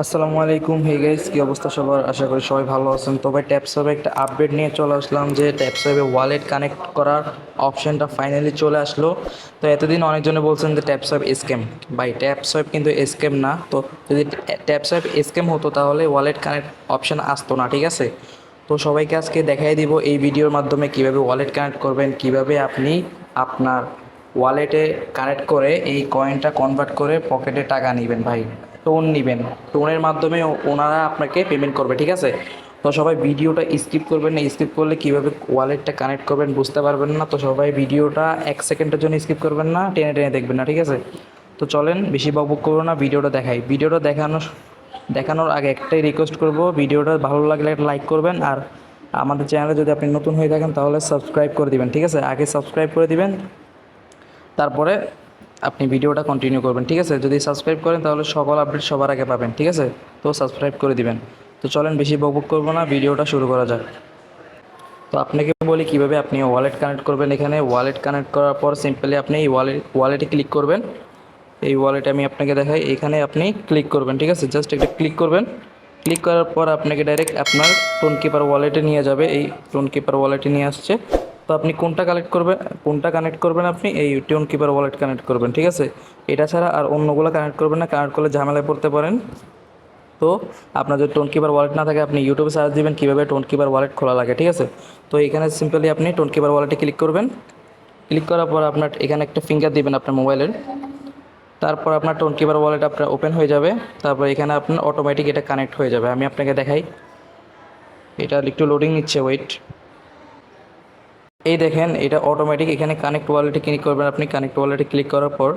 আসসালামু আলাইকুম। Hey guys, কি অবস্থা সবার? আশা করি সবাই ভালো আছেন। তো ভাই ট্যাপসবে একটা আপডেট নিয়ে চলে আসলাম যে ট্যাপসবে ওয়ালেট কানেক্ট করার অপশনটা ফাইনালি চলে আসলো। তো এতদিন অনেকজনে বলছেন যে ট্যাপসওয়াইপ স্ক্যাম। ভাই ট্যাপসওয়াইপ কিন্তু স্ক্যাম না। তো যদি ট্যাপসওয়াইপ স্ক্যাম হতো তাহলে ওয়ালেট কানেক্ট অপশন আসতো না, ঠিক আছে? তো সবাইকে আজকে দেখাই দিব এই ভিডিওর মাধ্যমে কিভাবে ওয়ালেট কানেক্ট করবেন, কিভাবে আপনি আপনার ওয়ালেটে কানেক্ট করে এই কয়েনটা কনভার্ট করে পকেটে টাকা নেবেন। ভাই টোন নেবেন, টোনের মাধ্যমে ওনারা আপনাকে পেমেন্ট করবে, ঠিক আছে? তো সবাই ভিডিওটা স্কিপ করবেন না। স্কিপ করলে কীভাবে ওয়ালেটটা কানেক্ট করবেন বুঝতে পারবেন না। তো সবাই ভিডিওটা 1 সেকেন্ডের জন্য স্কিপ করবেন না, টেনে টেনে দেখবেন না, ঠিক আছে? তো চলেন বেশি বকবক করবো না, ভিডিওটা দেখাই। ভিডিওটা দেখানোর আগে একটাই রিকোয়েস্ট করব, ভিডিওটা ভালো লাগলে একটা লাইক করবেন। আর আমাদের চ্যানেলে যদি আপনি নতুন হয়ে থাকেন তাহলে সাবস্ক্রাইব করে দিবেন, ঠিক আছে? আগে সাবস্ক্রাইব করে দিবেন, তারপরে আপনি ভিডিওটা কন্টিনিউ করবেন, ঠিক আছে? যদি সাবস্ক্রাইব করেন তাহলে সকল আপডেট সবার আগে পাবেন, ঠিক আছে? তো সাবস্ক্রাইব করে দিবেন। তো চলেন বেশি বকবক করবো না, ভিডিওটা শুরু করা যাক। তো আপনাকে বলি কিভাবে আপনি ওয়ালেট কানেক্ট করবেন। এখানে ওয়ালেট কানেক্ট করার পর সিম্পলি আপনি এই ওয়ালেটে ক্লিক করবেন। এই ওয়ালেটে আমি আপনাকে দেখাই, এখানে আপনি ক্লিক করবেন, ঠিক আছে? জাস্ট একটা ক্লিক করবেন। ক্লিক করার পর আপনাকে ডাইরেক্ট আপনার টোন কিপার ওয়ালেটে নিয়ে যাবে। এই টোন কিপার ওয়ালেটে নিয়ে আসছে। তো আপনি কোনটা কানেক্ট করবেন আপনি এই টোন কিপার ওয়ালেট কানেক্ট করবেন, ঠিক আছে? এটা ছাড়া আর অন্যগুলো কানেক্ট করবেন না, কানেক্ট করলে ঝামেলায় পড়তে পারেন। তো আপনার যদি টোন কিপার ওয়ালেট না থাকে আপনি ইউটিউবে সার্চ দিবেন কীভাবে টোন কিপার ওয়ালেট খোলা লাগে, ঠিক আছে? তো এখানে সিম্পলি আপনি টোন কিপার ওয়ালেটে ক্লিক করবেন। ক্লিক করার পর আপনার এখানে একটা ফিঙ্গার দিবেন আপনার মোবাইলের। তারপর আপনার টোন কিপার ওয়ালেট আপনার ওপেন হয়ে যাবে। তারপর এখানে আপনার অটোমেটিক এটা কানেক্ট হয়ে যাবে। আমি আপনাকে দেখাই, এটা একটু লোডিং নিচ্ছে, ওয়েট। এই দেখেন এটা অটোমেটিক এখানে কানেক্ট ওয়ালেটে ক্লিক করবেন। আপনি কানেক্ট ওয়ালেটে ক্লিক করার পর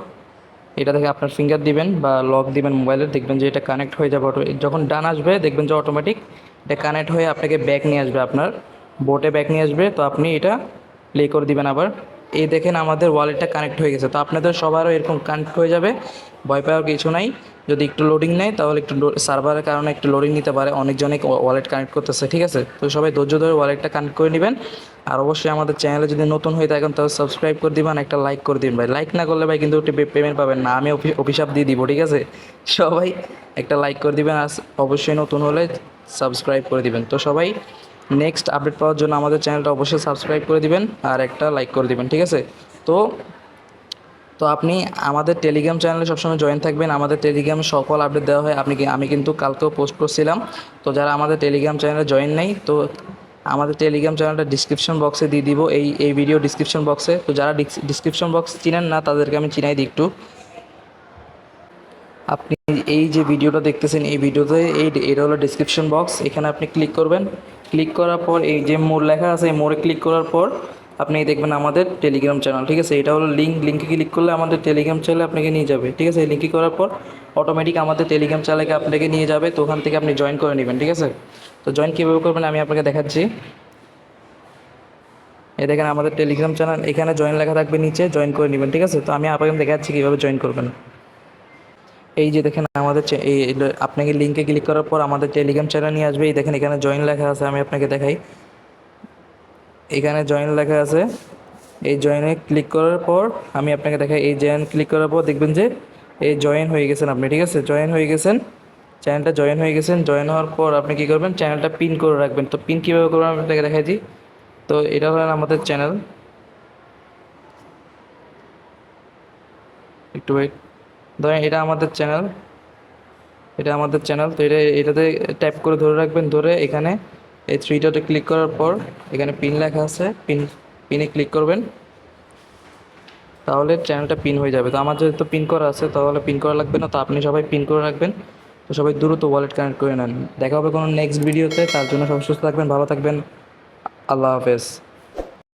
এটা থেকে আপনার ফিঙ্গার দিবেন বা লক দিবেন মোবাইলের, দেখবেন যে এটা কানেক্ট হয়ে যাবে। যখন ডান আসবে দেখবেন যে অটোমেটিক এটা কানেক্ট হয়ে আপনাকে ব্যাক নিয়ে আসবে, আপনার বোটে ব্যাক নিয়ে আসবে। তো আপনি এটা প্লে করে দিবেন আবার। এই দেখেন আমাদের ওয়ালেটটা কানেক্ট হয়ে গেছে। তো আপনাদের সবারও এরকম কানেক্ট হয়ে যাবে, ভয় পাওয়ার কিছু নাই। যদি একটু লোডিং নেয় তাহলে একটু সার্ভারের কারণে একটু লোডিং নিতে পারে, অনেকজনে ওয়ালেট কানেক্ট করতেছে, ঠিক আছে? তো সবাই ধৈর্য ধরে ওয়ালেটটা কানেক্ট করে নেবেন। আর অবশ্যই আমাদের চ্যানেলে যদি নতুন হয়ে থাকেন তাহলে সাবস্ক্রাইব করে দিবেন, একটা লাইক করে দিন ভাই। লাইক না করলে ভাই কিন্তু পেমেন্ট পাবেন না, আমি অভিশাপ দিয়ে দিব, ঠিক আছে? সবাই একটা লাইক করে দিবেন, আর অবশ্যই নতুন হলে সাবস্ক্রাইব করে দিবেন। তো সবাই নেক্সট আপডেট পাওয়ার জন্য আমাদের চ্যানেলটা অবশ্যই সাবস্ক্রাইব করে দিবেন আর একটা লাইক করে দিবেন, ঠিক আছে? তো তো আপনি আমাদের টেলিগ্রাম চ্যানেলে সবসময় জয়েন থাকবেন। আমাদের টেলিগ্রামে সকল আপডেট দেওয়া হয়। আমি কিন্তু কালকেও পোস্ট করছিলাম। তো যারা আমাদের টেলিগ্রাম চ্যানেলে জয়েন নেই, তো আমাদের টেলিগ্রাম চ্যানেলটা ডিসক্রিপশন বক্সে দিয়ে দিব, এই ভিডিও ডিসক্রিপশন বক্সে। তো যারা ডিসক্রিপশন বক্স চিনেন না তাদেরকে আমি চিনাই দিই একটু। আপনি এই যে ভিডিওটা দেখতেছেন এই ভিডিওতে এটা হলো ডিসক্রিপশন বক্স। এখানে আপনি ক্লিক করবেন। ক্লিক করার পর এই যে মোর লেখা আছে, এই মোড়ে ক্লিক করার পর আপনি দেখবেন আমাদের টেলিগ্রাম চ্যানেল, ঠিক আছে? এটা হলো লিঙ্কে ক্লিক করলে আমাদের টেলিগ্রাম চ্যানেলে আপনাকে নিয়ে যাবে, ঠিক আছে? এই লিঙ্কে করার পর অটোমেটিক আমাদের টেলিগ্রাম চ্যানেলে আপনাকে নিয়ে যাবে। তো ওখান থেকে আপনি জয়েন করে নেবেন, ঠিক আছে? তো জয়েন কীভাবে করবেন আমি আপনাকে দেখাচ্ছি। এই দেখেন আমাদের টেলিগ্রাম চ্যানেল, এখানে জয়েন লেখা থাকবে, নিচে জয়েন করে নেবেন, ঠিক আছে? তো আমি আপনাকে দেখাচ্ছি কীভাবে জয়েন করবেন। এই যে দেখেন আমাদের আপনাকে লিঙ্কে ক্লিক করার পর আমাদের টেলিগ্রাম চ্যানেল নিয়ে আসবে। এই দেখেন এখানে জয়েন লেখা আছে, আমি আপনাকে দেখাই। এখানে জয়েন লেখা আছে, এই জয়েনে ক্লিক করার পর আমি আপনাকে দেখাই। এই জয়েন ক্লিক করার পর দেখবেন যে এই জয়েন হয়ে গেছেন আপনি, ঠিক আছে? জয়েন হয়ে গেছেন, চ্যানেলটা জয়েন হয়ে গেছেন। জয়েন হওয়ার পর আপনি কী করবেন, চ্যানেলটা পিন করে রাখবেন। তো পিন কীভাবে করবেন আমি আপনাকে দেখাই দিই। তো এটা হলেন আমাদের চ্যানেল, একটু ওয়েট। ধরেন এটা আমাদের চ্যানেল, তো এটাতে ট্যাপ করে ধরে রাখবেন। ধরে এখানে এই থ্রিটাতে ক্লিক করার পর এখানে পিন লেখা আছে, পিনে ক্লিক করবেন। তাহলে চ্যানেলটা পিন হয়ে যাবে। তো আমার যেহেতু পিন করা আছে তাহলে পিন করা লাগবে না। তো আপনি সবাই পিন করে রাখবেন। তো সবাই দ্রুত ওয়ালেট কানেক্ট করে নেন। দেখা হবে কোনো নেক্সট ভিডিওতে। তার জন্য সবাই সুস্থ থাকবেন, ভালো থাকবেন। আল্লাহ হাফেজ।